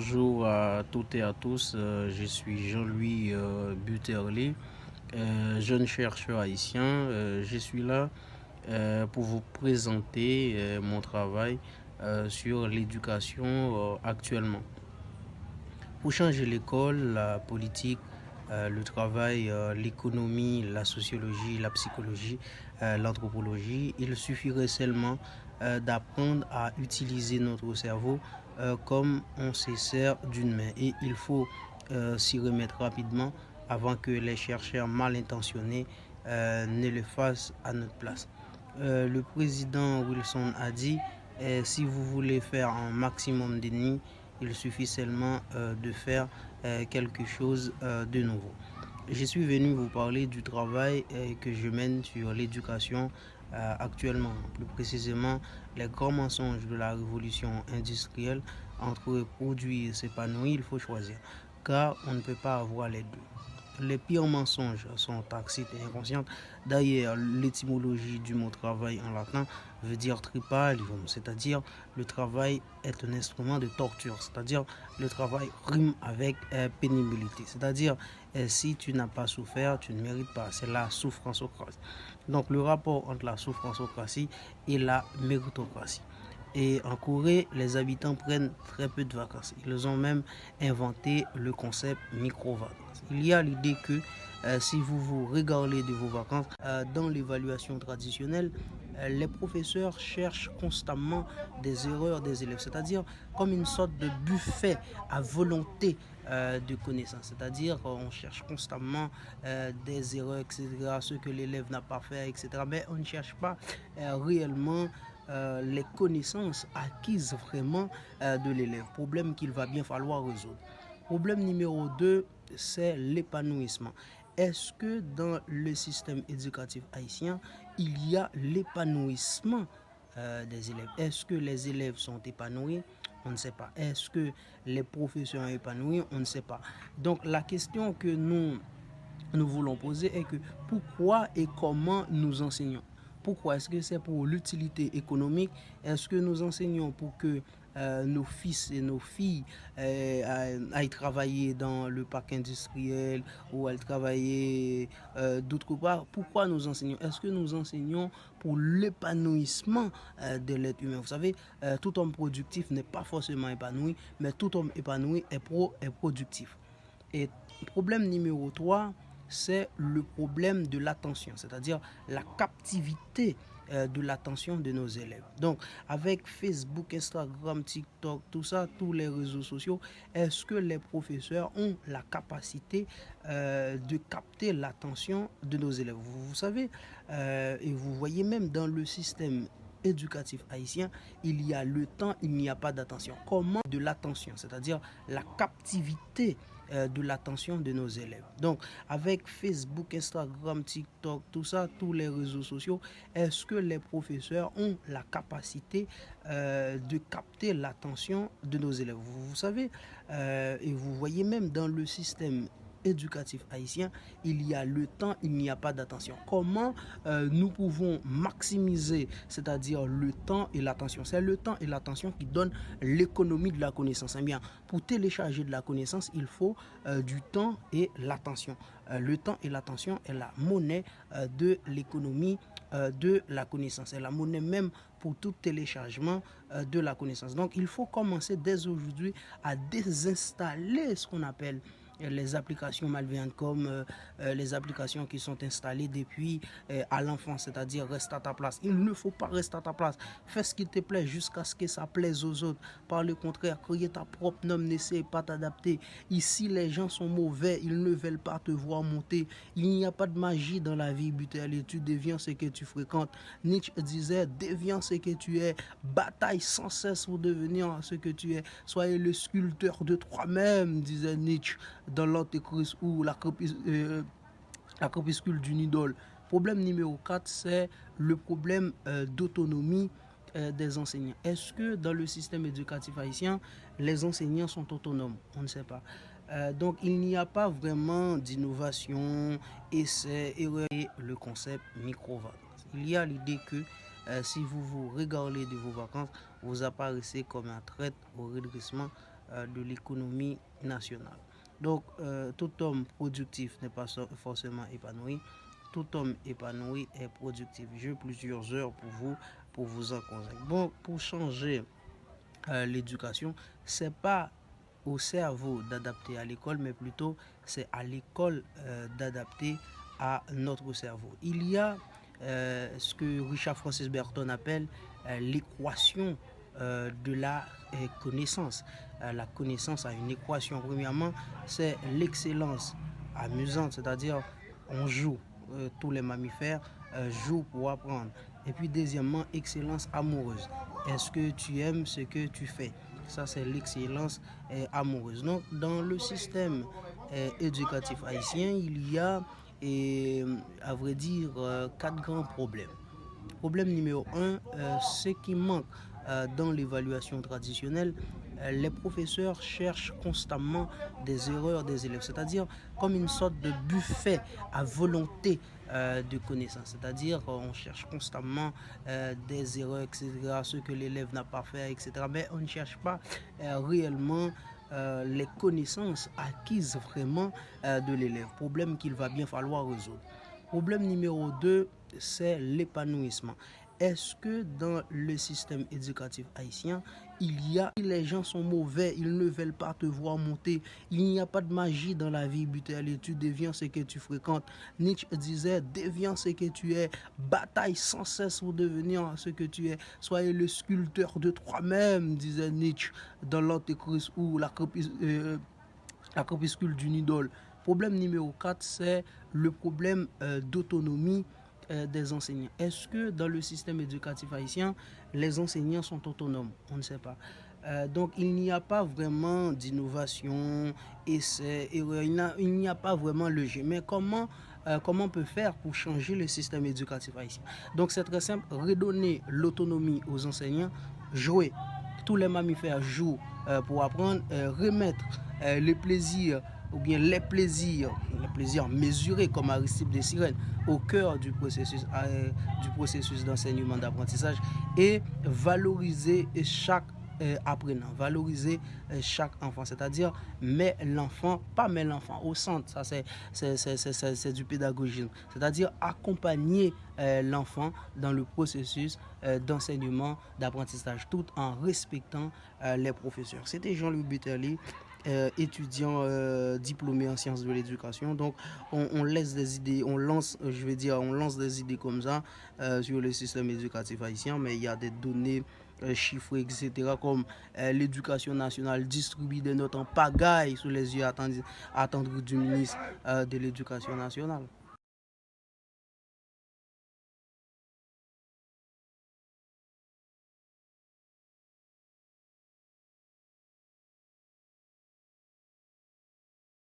Bonjour à toutes et à tous, je suis Jean-Louis Buterlé, jeune chercheur haïtien. Je suis là pour vous présenter mon travail sur l'éducation actuellement. Pour changer l'école, la politique, le travail, l'économie, la sociologie, la psychologie, l'anthropologie, il suffirait seulement d'apprendre à utiliser notre cerveau comme on se sert d'une main. Et il faut s'y remettre rapidement avant que les chercheurs mal intentionnés ne le fassent à notre place. Le président Wilson a dit, si vous voulez faire un maximum d'ennemis, il suffit seulement de faire quelque chose de nouveau. Je suis venu vous parler du travail que je mène sur l'éducation actuellement. Plus précisément, les grands mensonges de la révolution industrielle. Entre produire et s'épanouir, il faut choisir, car on ne peut pas avoir les deux. Les pires mensonges sont tacites et inconscientes. D'ailleurs, l'étymologie du mot travail en latin veut dire tripalium, c'est-à-dire le travail est un instrument de torture, c'est-à-dire le travail rime avec pénibilité, c'est-à-dire si tu n'as pas souffert, tu ne mérites pas, c'est la souffrancocratie. Donc le rapport entre la souffrancocratie et la méritocratie. Et en Corée, les habitants prennent très peu de vacances. Ils ont même inventé le concept micro-vacances. Il y a l'idée que si vous vous regardez de vos vacances, dans l'évaluation traditionnelle, les professeurs cherchent constamment des erreurs des élèves, c'est-à-dire comme une sorte de buffet à volonté de connaissances, c'est-à-dire on cherche constamment des erreurs, etc., ce que l'élève n'a pas fait, etc. Mais on ne cherche pas réellement les connaissances acquises vraiment de l'élève. Problème qu'il va bien falloir résoudre. Problème numéro 2, c'est l'épanouissement. Est-ce que dans le système éducatif haïtien, il y a l'épanouissement des élèves? Est-ce que les élèves sont épanouis? On ne sait pas. Est-ce que les professeurs sont épanouis? On ne sait pas. Donc la question que nous voulons poser est que pourquoi et comment nous enseignons? Pourquoi? Est-ce que c'est pour l'utilité économique? Est-ce que nous enseignons pour que nos fils et nos filles aillent travailler dans le parc industriel ou aillent travailler d'autre part? Pourquoi nous enseignons? Est-ce que nous enseignons pour l'épanouissement de l'être humain? Vous savez, tout homme productif n'est pas forcément épanoui, mais tout homme épanoui est productif. Et problème numéro 3, c'est le problème de l'attention, c'est-à-dire la captivité de l'attention de nos élèves. Donc, avec Facebook, Instagram, TikTok, tout ça, tous les réseaux sociaux, est-ce que les professeurs ont la capacité de capter l'attention de nos élèves? Vous savez, et vous voyez même dans le système éducatif haïtien, il y a le temps, il n'y a pas d'attention. Comment de l'attention, c'est-à-dire la captivité de l'attention de nos élèves. Donc, avec Facebook, Instagram, TikTok, tout ça, tous les réseaux sociaux, est-ce que les professeurs ont la capacité de capter l'attention de nos élèves? Vous savez, et vous voyez même dans le système éducatif haïtien, il y a le temps, il n'y a pas d'attention. Comment nous pouvons maximiser, c'est-à-dire le temps et l'attention? C'est le temps et l'attention qui donnent l'économie de la connaissance. Eh bien, pour télécharger de la connaissance, il faut du temps et l'attention. Le temps et l'attention est la monnaie de l'économie de la connaissance. C'est la monnaie même pour tout téléchargement de la connaissance. Donc, il faut commencer dès aujourd'hui à désinstaller ce qu'on appelle les applications malveillantes comme les applications qui sont installées depuis à l'enfance, c'est-à-dire reste à ta place. Il ne faut pas rester à ta place. Fais ce qui te plaît jusqu'à ce que ça plaise aux autres. Par le contraire, crée ta propre norme, n'essaie pas t'adapter. Ici, les gens sont mauvais, ils ne veulent pas te voir monter. Il n'y a pas de magie dans la vie, Buterlé. Tu deviens ce que tu fréquentes. Nietzsche disait, deviens ce que tu es. Bataille sans cesse pour devenir ce que tu es. Soyez le sculpteur de toi-même, disait Nietzsche dans l'Antéchrist ou la crépuscule d'une idole. Problème numéro 4, c'est le problème d'autonomie des enseignants. Est-ce que dans le système éducatif haïtien, les enseignants sont autonomes? On ne sait pas. Donc il n'y a pas vraiment d'innovation, essai, erreur et le concept micro-vacances. Il y a l'idée que si vous vous regardez de vos vacances, vous apparaissez comme un traître au redressement de l'économie nationale. Donc, tout homme productif n'est pas forcément épanoui. Tout homme épanoui est productif. J'ai plusieurs heures pour vous en convaincre. Bon, pour changer l'éducation, c'est pas au cerveau d'adapter à l'école, mais plutôt c'est à l'école d'adapter à notre cerveau. Il y a ce que Richard Francis Burton appelle l'équation de la connaissance. La connaissance a une équation. Premièrement, c'est l'excellence amusante, c'est-à-dire on joue. Tous les mammifères jouent pour apprendre. Et puis deuxièmement, excellence amoureuse. Est-ce que tu aimes ce que tu fais? Ça, c'est l'excellence amoureuse. Donc, dans le système éducatif haïtien, il y a, à vrai dire, quatre grands problèmes. Problème numéro un, ce qui manque dans l'évaluation traditionnelle, les professeurs cherchent constamment des erreurs des élèves, c'est-à-dire comme une sorte de buffet à volonté de connaissances, c'est-à-dire qu'on cherche constamment des erreurs, etc., ce que l'élève n'a pas fait, etc., mais on ne cherche pas réellement les connaissances acquises vraiment de l'élève, problème qu'il va bien falloir résoudre. Problème numéro 2, c'est l'épanouissement. Est-ce que dans le système éducatif haïtien, les gens sont mauvais, ils ne veulent pas te voir monter, il n'y a pas de magie dans la vie, Buterli, tu deviens ce que tu fréquentes. Nietzsche disait, deviens ce que tu es, bataille sans cesse pour devenir ce que tu es, soyez le sculpteur de toi-même, disait Nietzsche dans l'Antéchrist ou la crépuscule d'une idole. Problème numéro 4, c'est le problème d'autonomie des enseignants. Est-ce que dans le système éducatif haïtien, les enseignants sont autonomes? On ne sait pas. Donc il n'y a pas vraiment d'innovation, essai, erreur, il n'y a pas vraiment le jeu. Mais comment on peut faire pour changer le système éducatif haïtien? Donc c'est très simple, redonner l'autonomie aux enseignants, jouer. Tous les mammifères jouent pour apprendre, remettre le plaisir ou bien les plaisirs mesurés comme Aristide de Sirène au cœur du processus d'enseignement d'apprentissage et valoriser chaque apprenant, valoriser chaque enfant, c'est-à-dire mettre l'enfant au centre, ça c'est du pédagogisme, c'est-à-dire accompagner l'enfant dans le processus d'enseignement d'apprentissage tout en respectant les professeurs. C'était Jean-Louis Buterli, étudiant diplômé en sciences de l'éducation. Donc on laisse des idées, on lance des idées comme ça sur le système éducatif haïtien, mais il y a des données chiffrées, etc., comme l'éducation nationale distribue des notes en pagaille sous les yeux attendus du ministre de l'éducation nationale.